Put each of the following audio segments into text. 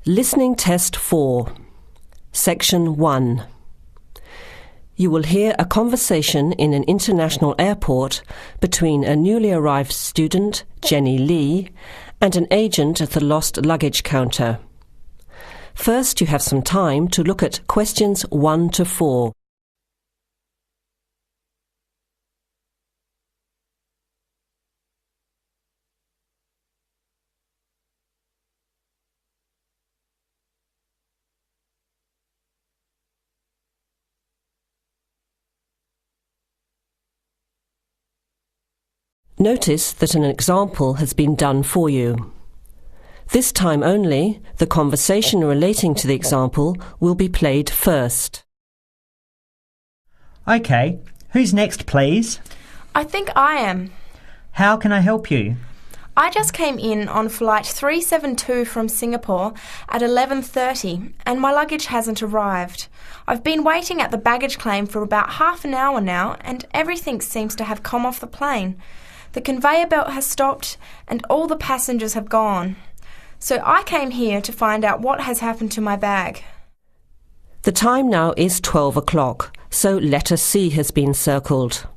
Listening Test 4, Section 1. You will hear a conversation in an international airport between a newly arrived student, Jenny Lee, and an agent at the lost luggage counter. First, you have some time to look at questions 1 to 4. Notice that an example has been done for you. This time only, the conversation relating to the example will be played first. OK, who's next, please? I think I am. How can I help you? I just came in on flight 372 from Singapore at 11:30 and my luggage hasn't arrived. I've been waiting at the baggage claim for about half an hour now and everything seems to have come off the plane. The conveyor belt has stopped and all the passengers have gone. So I came here to find out what has happened to my bag. The time now is 12 o'clock, so letter C has been circled.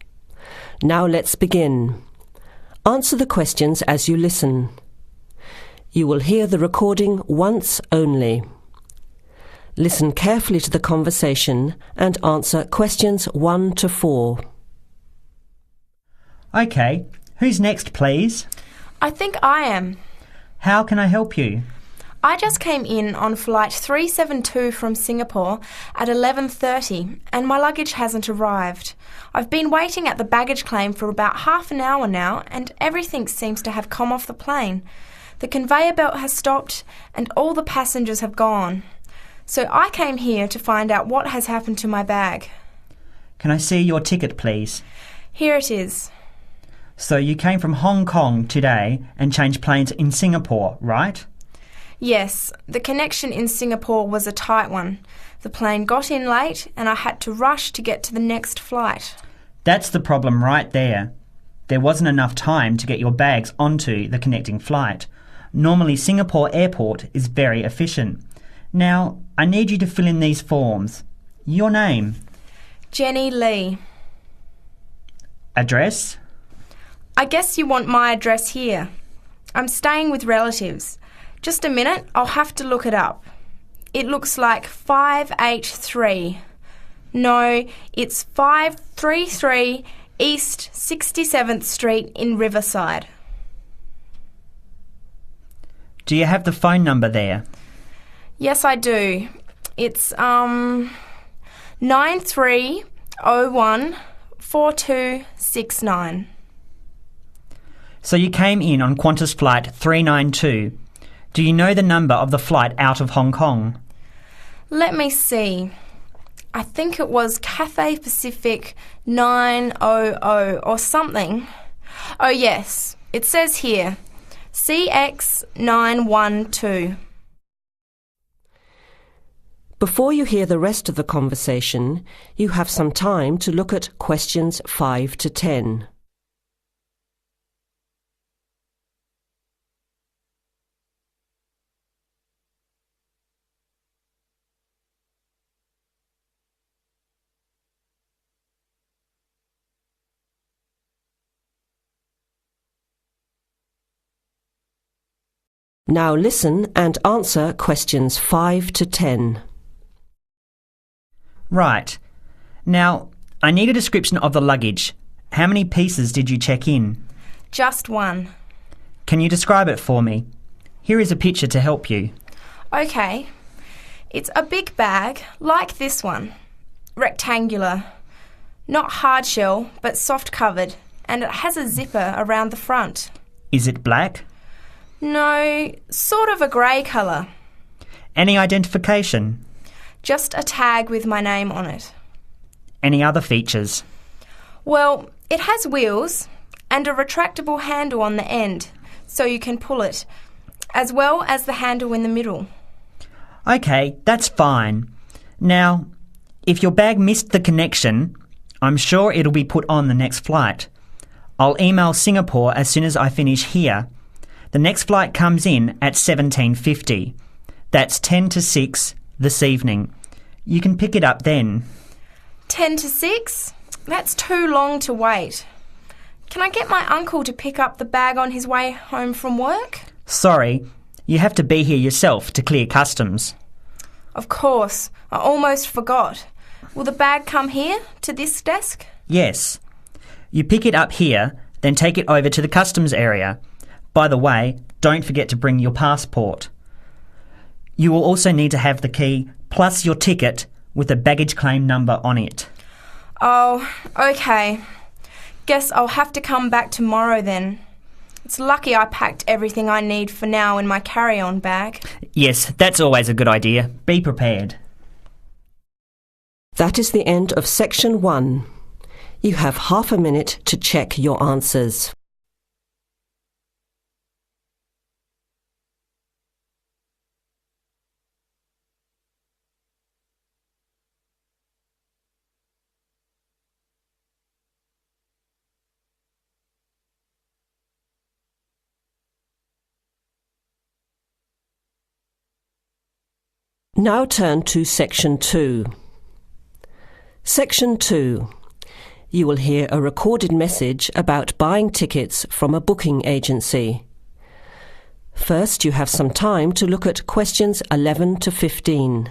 Now let's begin. Answer the questions as you listen. You will hear the recording once only. Listen carefully to the conversation and answer questions 1 to 4. OK, who's next, please? I think I am. How can I help you? I just came in on flight 372 from Singapore at 11:30 and my luggage hasn't arrived. I've been waiting at the baggage claim for about half an hour now and everything seems to have come off the plane. The conveyor belt has stopped and all the passengers have gone. So I came here to find out what has happened to my bag. Can I see your ticket, please? Here it is. So you came from Hong Kong today and changed planes in Singapore, right? Yes, the connection in Singapore was a tight one. The plane got in late and I had to rush to get to the next flight. That's the problem right there. There wasn't enough time to get your bags onto the connecting flight. Normally Singapore Airport is very efficient. Now, I need you to fill in these forms. Your name? Jenny Lee. Address? I guess you want my address here. I'm staying with relatives. Just a minute, I'll have to look it up. It looks like 583. No, it's 533 East 67th Street in Riverside. Do you have the phone number there? Yes, I do. It's 9301 4269. So you came in on Qantas Flight 392. Do you know the number of the flight out of Hong Kong? Let me see. I think it was Cathay Pacific 900 or something. Oh yes, it says here, CX912. Before you hear the rest of the conversation, you have some time to look at questions 5 to 10. Now listen and answer questions 5 to 10. Right. Now, I need a description of the luggage. How many pieces did you check in? Just one. Can you describe it for me? Here is a picture to help you. Okay. It's a big bag, like this one. Rectangular. Not hard shell, but soft covered, and it has a zipper around the front. Is it black? No, sort of a grey colour. Any identification? Just a tag with my name on it. Any other features? Well, it has wheels and a retractable handle on the end, so you can pull it, as well as the handle in the middle. OK, that's fine. Now, if your bag missed the connection, I'm sure it'll be put on the next flight. I'll email Singapore as soon as I finish here. The next flight comes in at 17:50. That's 10 to 6 this evening. You can pick it up then. 10 to 6? That's too long to wait. Can I get my uncle to pick up the bag on his way home from work? Sorry, you have to be here yourself to clear customs. Of course, I almost forgot. Will the bag come here, to this desk? Yes. You pick it up here, then take it over to the customs area. By the way, don't forget to bring your passport. You will also need to have the key plus your ticket with a baggage claim number on it. Oh, okay. Guess I'll have to come back tomorrow then. It's lucky I packed everything I need for now in my carry-on bag. Yes, that's always a good idea. Be prepared. That is the end of section 1. You have half a minute to check your answers. Now turn to section 2. Section 2. You will hear a recorded message about buying tickets from a booking agency. First, you have some time to look at questions 11 to 15.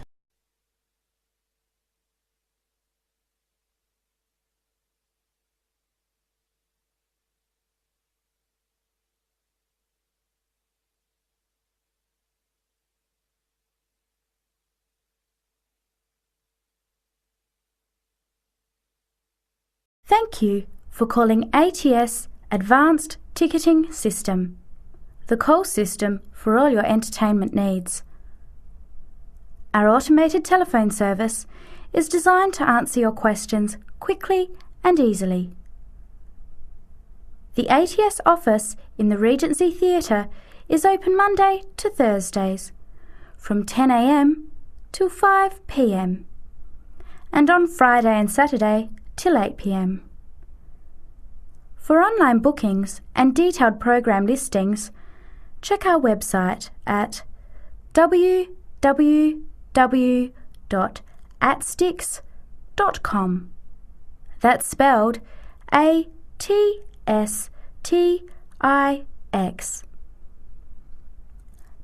Thank you for calling ATS Advanced Ticketing System, the call system for all your entertainment needs. Our automated telephone service is designed to answer your questions quickly and easily. The ATS office in the Regency Theatre is open Monday to Thursdays from 10 a.m. till 5 p.m. and on Friday and Saturday till 8 p.m. For online bookings and detailed program listings, check our website at www.atstix.com. That's spelled ATSTIX.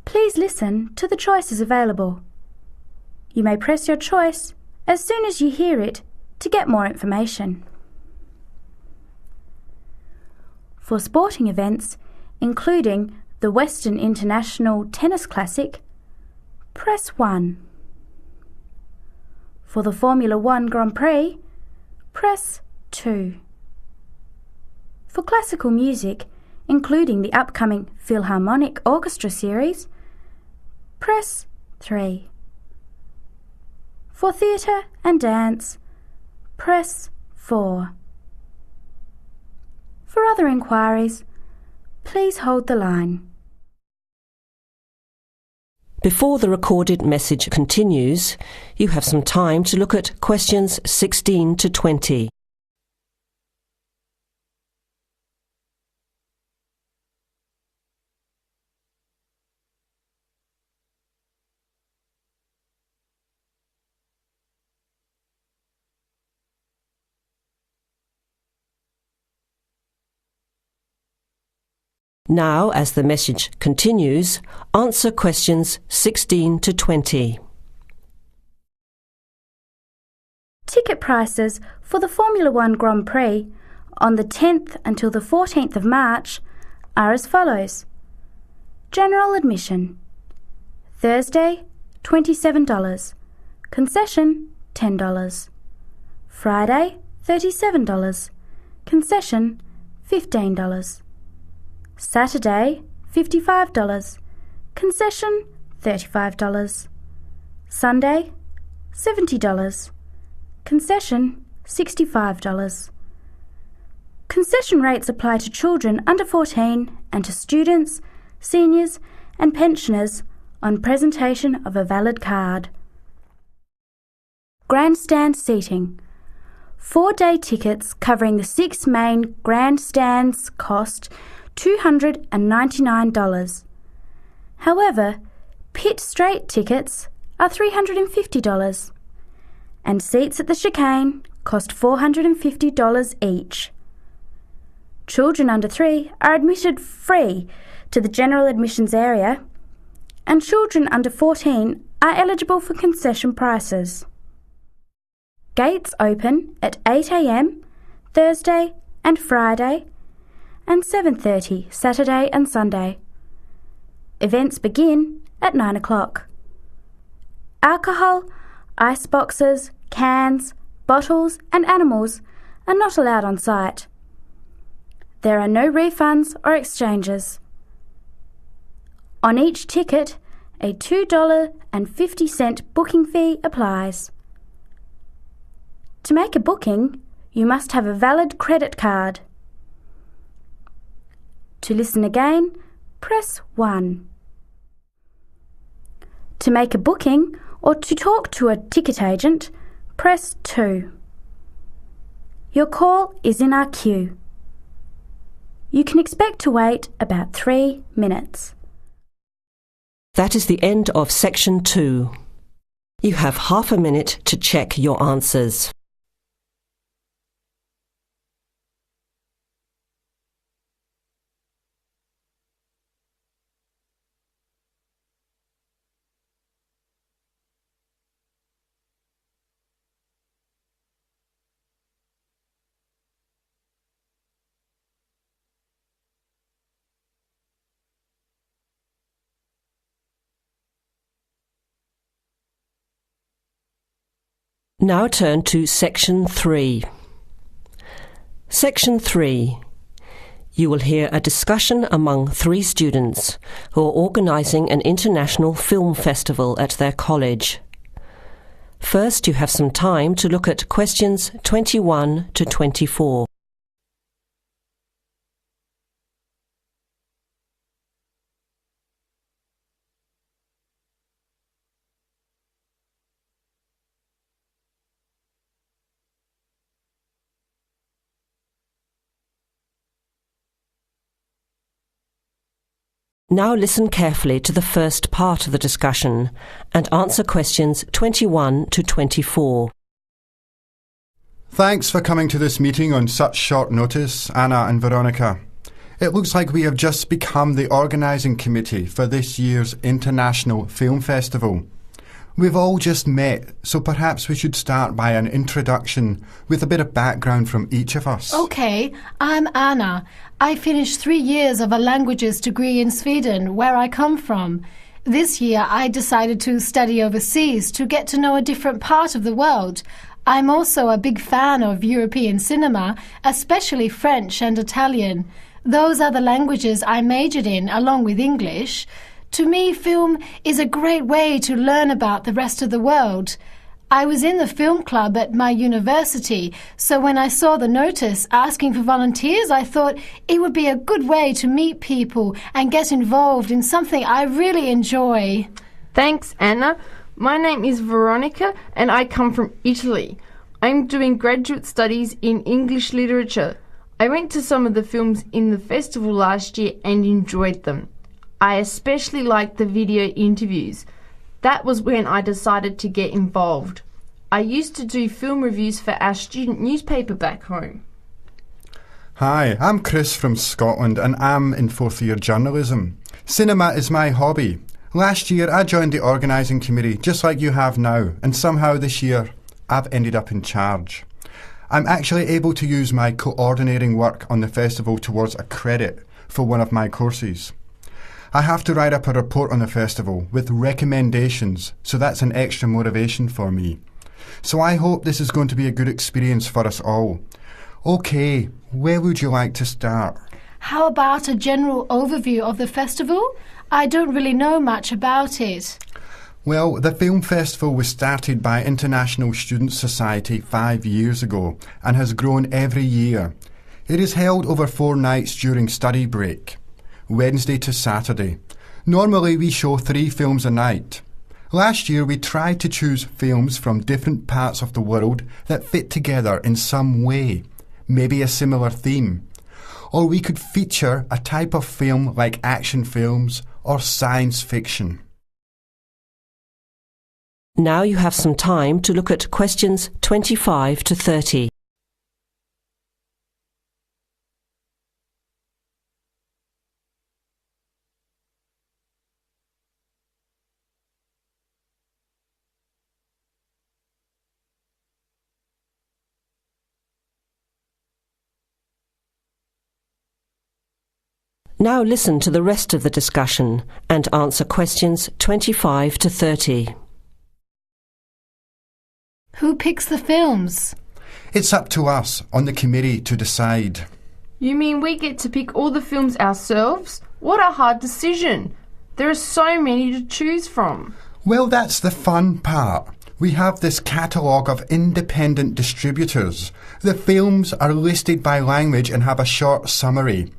Please listen to the choices available. You may press your choice as soon as you hear it to get more information. For sporting events, including the Western International Tennis Classic, press 1. For the Formula 1 Grand Prix, press 2. For classical music, including the upcoming Philharmonic Orchestra series, press 3. For theatre and dance, press 4. For other inquiries, please hold the line. Before the recorded message continues, you have some time to look at questions 16 to 20. Now, as the message continues, answer questions 16 to 20. Ticket prices for the Formula 1 Grand Prix on the 10th until the 14th of March are as follows. General admission. Thursday, $27. Concession, $10. Friday, $37. Concession, $15. Saturday, $55. Concession, $35. Sunday, $70. Concession, $65. Concession rates apply to children under 14 and to students, seniors and pensioners on presentation of a valid card. Grandstand seating. 4-day tickets covering the 6 main grandstands cost $299. However, Pit Straight tickets are $350 and seats at the chicane cost $450 each. Children under 3 are admitted free to the general admissions area, and children under 14 are eligible for concession prices. Gates open at 8 a.m. Thursday and Friday and 7:30 Saturday and Sunday. Events begin at 9 o'clock. Alcohol, ice boxes, cans, bottles and animals are not allowed on site. There are no refunds or exchanges. On each ticket, a $2.50 booking fee applies. To make a booking, you must have a valid credit card. To listen again, press 1. To make a booking or to talk to a ticket agent, press 2. Your call is in our queue. You can expect to wait about 3 minutes. That is the end of section 2. You have half a minute to check your answers. Now turn to Section 3. Section 3. You will hear a discussion among 3 students who are organising an international film festival at their college. First, you have some time to look at questions 21 to 24. Now listen carefully to the first part of the discussion and answer questions 21 to 24. Thanks for coming to this meeting on such short notice, Anna and Veronica. It looks like we have just become the organising committee for this year's International Film Festival. We've all just met, so perhaps we should start by an introduction with a bit of background from each of us. Okay, I'm Anna. I finished 3 years of a languages degree in Sweden, where I come from. This year I decided to study overseas to get to know a different part of the world. I'm also a big fan of European cinema, especially French and Italian. Those are the languages I majored in, along with English. To me, film is a great way to learn about the rest of the world. I was in the film club at my university, so when I saw the notice asking for volunteers, I thought it would be a good way to meet people and get involved in something I really enjoy. Thanks, Anna. My name is Veronica and I come from Italy. I'm doing graduate studies in English literature. I went to some of the films in the festival last year and enjoyed them. I especially liked the video interviews. That was when I decided to get involved. I used to do film reviews for our student newspaper back home. Hi, I'm Chris from Scotland and I'm in 4th year journalism. Cinema is my hobby. Last year I joined the organising committee just like you have now, and somehow this year I've ended up in charge. I'm actually able to use my coordinating work on the festival towards a credit for one of my courses. I have to write up a report on the festival with recommendations, so that's an extra motivation for me. So I hope this is going to be a good experience for us all. OK, where would you like to start? How about a general overview of the festival? I don't really know much about it. Well, the film festival was started by International Student Society 5 years ago and has grown every year. It is held over 4 nights during study break, Wednesday to Saturday. Normally we show 3 films a night. Last year we tried to choose films from different parts of the world that fit together in some way, maybe a similar theme. Or we could feature a type of film like action films or science fiction. Now you have some time to look at questions 25 to 30. Now listen to the rest of the discussion and answer questions 25 to 30. Who picks the films? It's up to us on the committee to decide. You mean we get to pick all the films ourselves? What a hard decision. There are so many to choose from. Well, that's the fun part. We have this catalogue of independent distributors. The films are listed by language and have a short summary.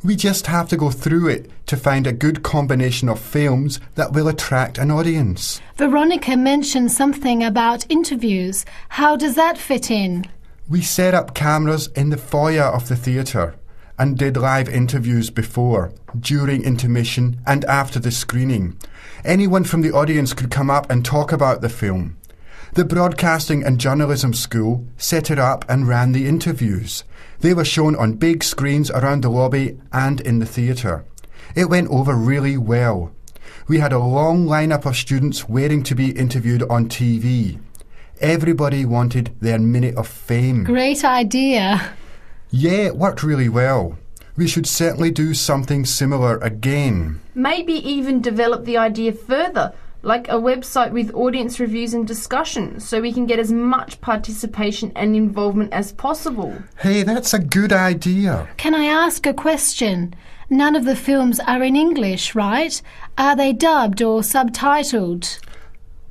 We just have to go through it to find a good combination of films that will attract an audience. Veronica mentioned something about interviews. How does that fit in? We set up cameras in the foyer of the theatre and did live interviews before, during intermission and after the screening. Anyone from the audience could come up and talk about the film. The Broadcasting and Journalism School set it up and ran the interviews. They were shown on big screens around the lobby and in the theatre. It went over really well. We had a long lineup of students waiting to be interviewed on TV. Everybody wanted their minute of fame. Great idea. Yeah, it worked really well. We should certainly do something similar again. Maybe even develop the idea further, like a website with audience reviews and discussion, so we can get as much participation and involvement as possible. Hey, that's a good idea. Can I ask a question? None of the films are in English, right? Are they dubbed or subtitled?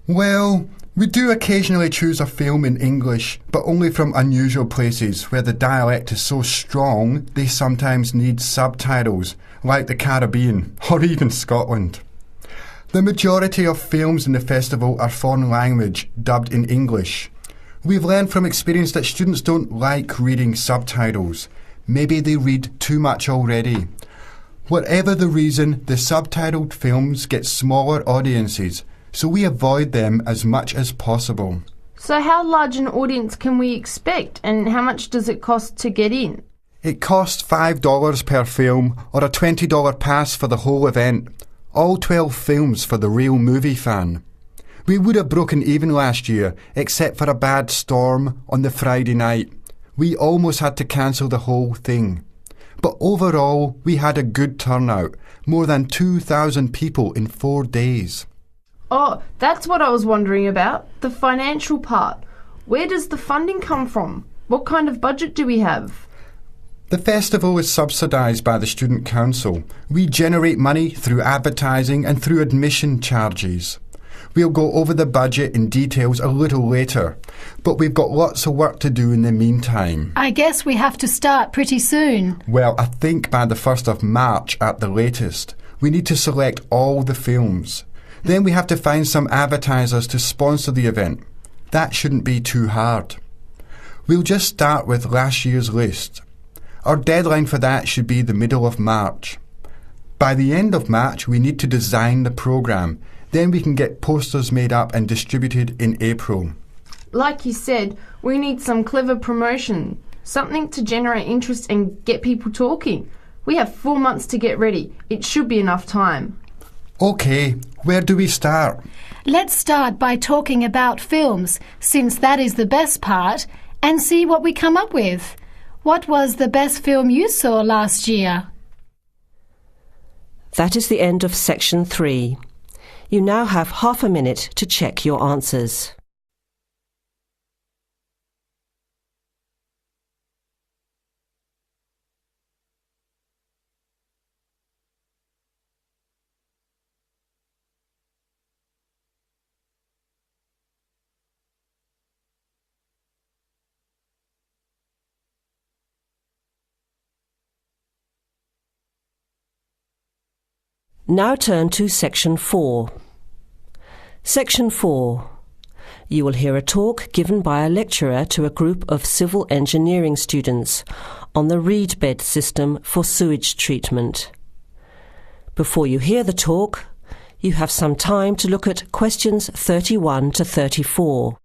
Well, we do occasionally choose a film in English, but only from unusual places where the dialect is so strong they sometimes need subtitles, like the Caribbean or even Scotland. The majority of films in the festival are foreign language, dubbed in English. We've learned from experience that students don't like reading subtitles. Maybe they read too much already. Whatever the reason, the subtitled films get smaller audiences, so we avoid them as much as possible. So how large an audience can we expect, and how much does it cost to get in? It costs $5 per film or a $20 pass for the whole event. All 12 films for the real movie fan. We would have broken even last year, except for a bad storm on the Friday night. We almost had to cancel the whole thing. But overall, we had a good turnout. More than 2,000 people in 4 days. Oh, that's what I was wondering about. The financial part. Where does the funding come from? What kind of budget do we have? The festival is subsidised by the Student Council. We generate money through advertising and through admission charges. We'll go over the budget in details a little later, but we've got lots of work to do in the meantime. I guess we have to start pretty soon. Well, I think by the 1st of March at the latest. We need to select all the films. Then we have to find some advertisers to sponsor the event. That shouldn't be too hard. We'll just start with last year's list. Our deadline for that should be the middle of March. By the end of March, we need to design the programme. Then we can get posters made up and distributed in April. Like you said, we need some clever promotion, something to generate interest and get people talking. We have 4 months to get ready. It should be enough time. OK, where do we start? Let's start by talking about films, since that is the best part, and see what we come up with. What was the best film you saw last year? That is the end of section 3. You now have half a minute to check your answers. Now turn to Section 4. Section 4. You will hear a talk given by a lecturer to a group of civil engineering students on the reed bed system for sewage treatment. Before you hear the talk, You have some time to look at questions 31 to 34.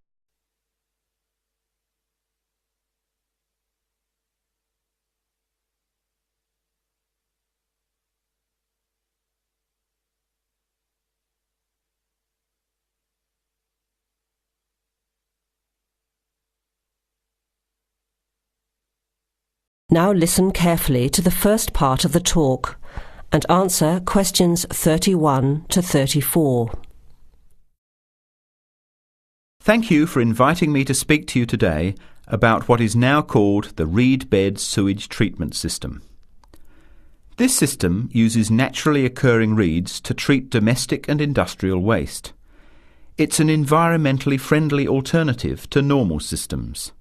Now listen carefully to the first part of the talk and answer questions 31 to 34. Thank you for inviting me to speak to you today about what is now called the reed bed sewage treatment system. This system uses naturally occurring reeds to treat domestic and industrial waste. It's an environmentally friendly alternative to normal systems.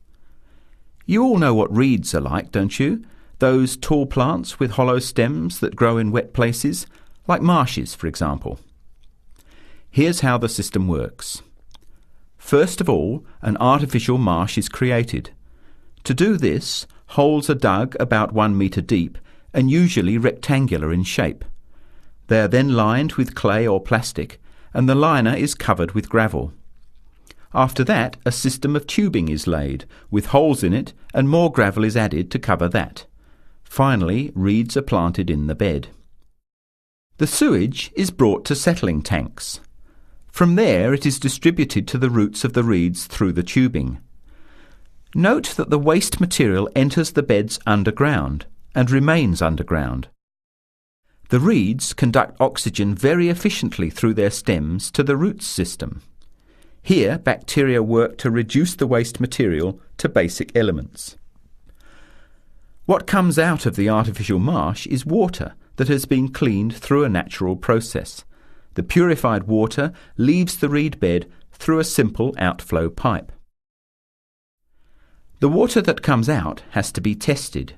You all know what reeds are like, don't you? Those tall plants with hollow stems that grow in wet places, like marshes, for example. Here's how the system works. First of all, an artificial marsh is created. To do this, holes are dug about 1 metre deep and usually rectangular in shape. They are then lined with clay or plastic, and the liner is covered with gravel. After that, a system of tubing is laid, with holes in it, and more gravel is added to cover that. Finally, reeds are planted in the bed. The sewage is brought to settling tanks. From there, it is distributed to the roots of the reeds through the tubing. Note that the waste material enters the beds underground and remains underground. The reeds conduct oxygen very efficiently through their stems to the roots system. Here, bacteria work to reduce the waste material to basic elements. What comes out of the artificial marsh is water that has been cleaned through a natural process. The purified water leaves the reed bed through a simple outflow pipe. The water that comes out has to be tested.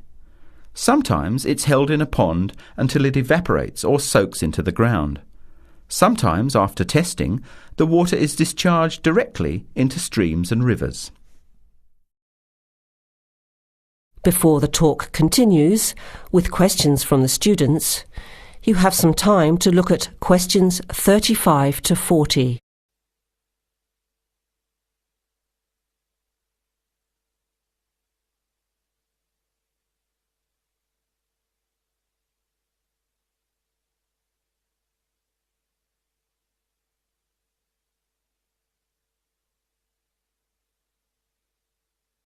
Sometimes it's held in a pond until it evaporates or soaks into the ground. Sometimes, after testing, the water is discharged directly into streams and rivers. Before the talk continues, with questions from the students, you have some time to look at questions 35 to 40.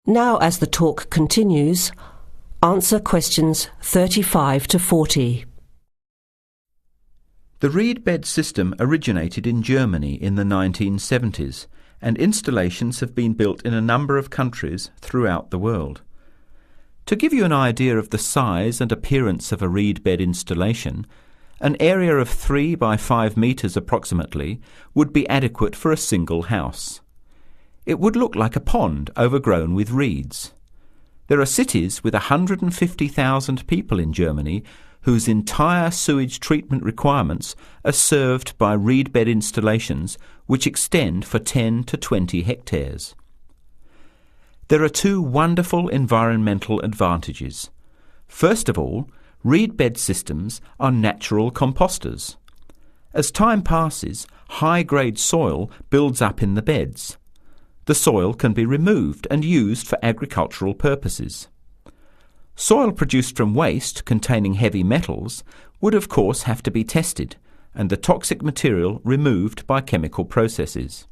Now, as the talk continues, answer questions 35 to 40. The reed bed system originated in Germany in the 1970s, and installations have been built in a number of countries throughout the world. To give you an idea of the size and appearance of a reed bed installation, an area of 3 by 5 metres approximately would be adequate for a single house. It would look like a pond overgrown with reeds. There are cities with 150,000 people in Germany whose entire sewage treatment requirements are served by reed bed installations which extend for 10 to 20 hectares. There are 2 wonderful environmental advantages. First of all, reed bed systems are natural composters. As time passes, high-grade soil builds up in the beds. The soil can be removed and used for agricultural purposes. Soil produced from waste containing heavy metals would of course have to be tested and the toxic material removed by chemical processes.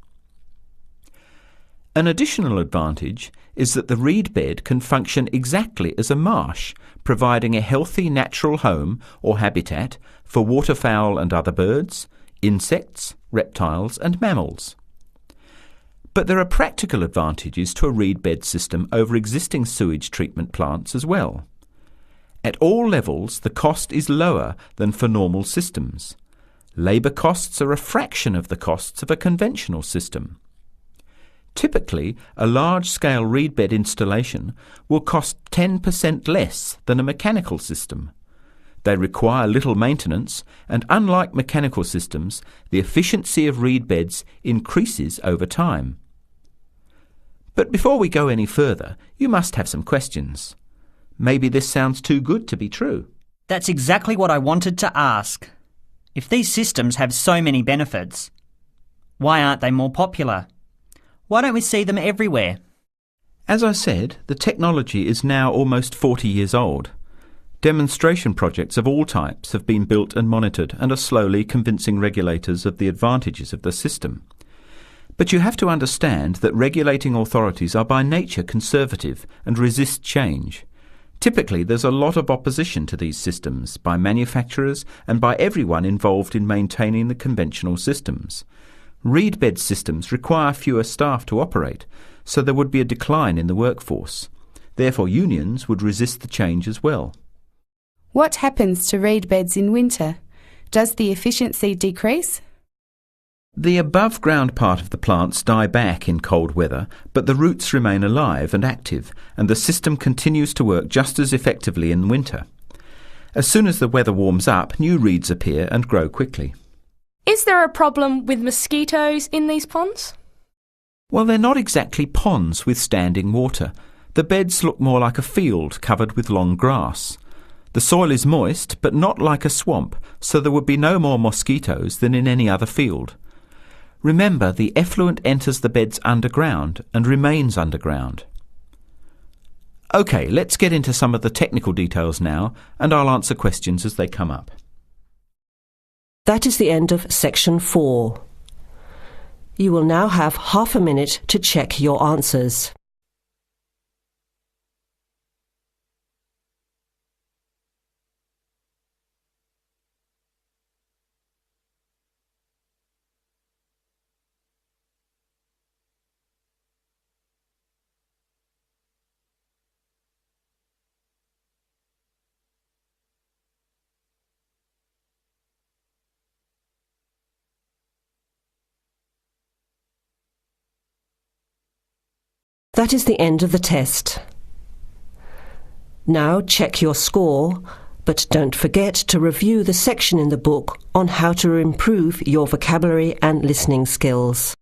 An additional advantage is that the reed bed can function exactly as a marsh, providing a healthy natural home or habitat for waterfowl and other birds, insects, reptiles and mammals. But there are practical advantages to a reed bed system over existing sewage treatment plants as well. At all levels, the cost is lower than for normal systems. Labour costs are a fraction of the costs of a conventional system. Typically, a large-scale reed bed installation will cost 10% less than a mechanical system. They require little maintenance, and unlike mechanical systems, the efficiency of reed beds increases over time. But before we go any further, you must have some questions. Maybe this sounds too good to be true. That's exactly what I wanted to ask. If these systems have so many benefits, why aren't they more popular? Why don't we see them everywhere? As I said, the technology is now almost 40 years old. Demonstration projects of all types have been built and monitored and are slowly convincing regulators of the advantages of the system. But you have to understand that regulating authorities are by nature conservative and resist change. Typically, there's a lot of opposition to these systems by manufacturers and by everyone involved in maintaining the conventional systems. Reed bed systems require fewer staff to operate, so there would be a decline in the workforce. Therefore, unions would resist the change as well. What happens to reed beds in winter? Does the efficiency decrease? The above-ground part of the plants die back in cold weather, but the roots remain alive and active, and the system continues to work just as effectively in winter. As soon as the weather warms up, new reeds appear and grow quickly. Is there a problem with mosquitoes in these ponds? Well, they're not exactly ponds with standing water. The beds look more like a field covered with long grass. The soil is moist, but not like a swamp, so there would be no more mosquitoes than in any other field. Remember, the effluent enters the beds underground and remains underground. OK, let's get into some of the technical details now, and I'll answer questions as they come up. That is the end of section 4. You will now have half a minute to check your answers. That is the end of the test. Now check your score, but don't forget to review the section in the book on how to improve your vocabulary and listening skills.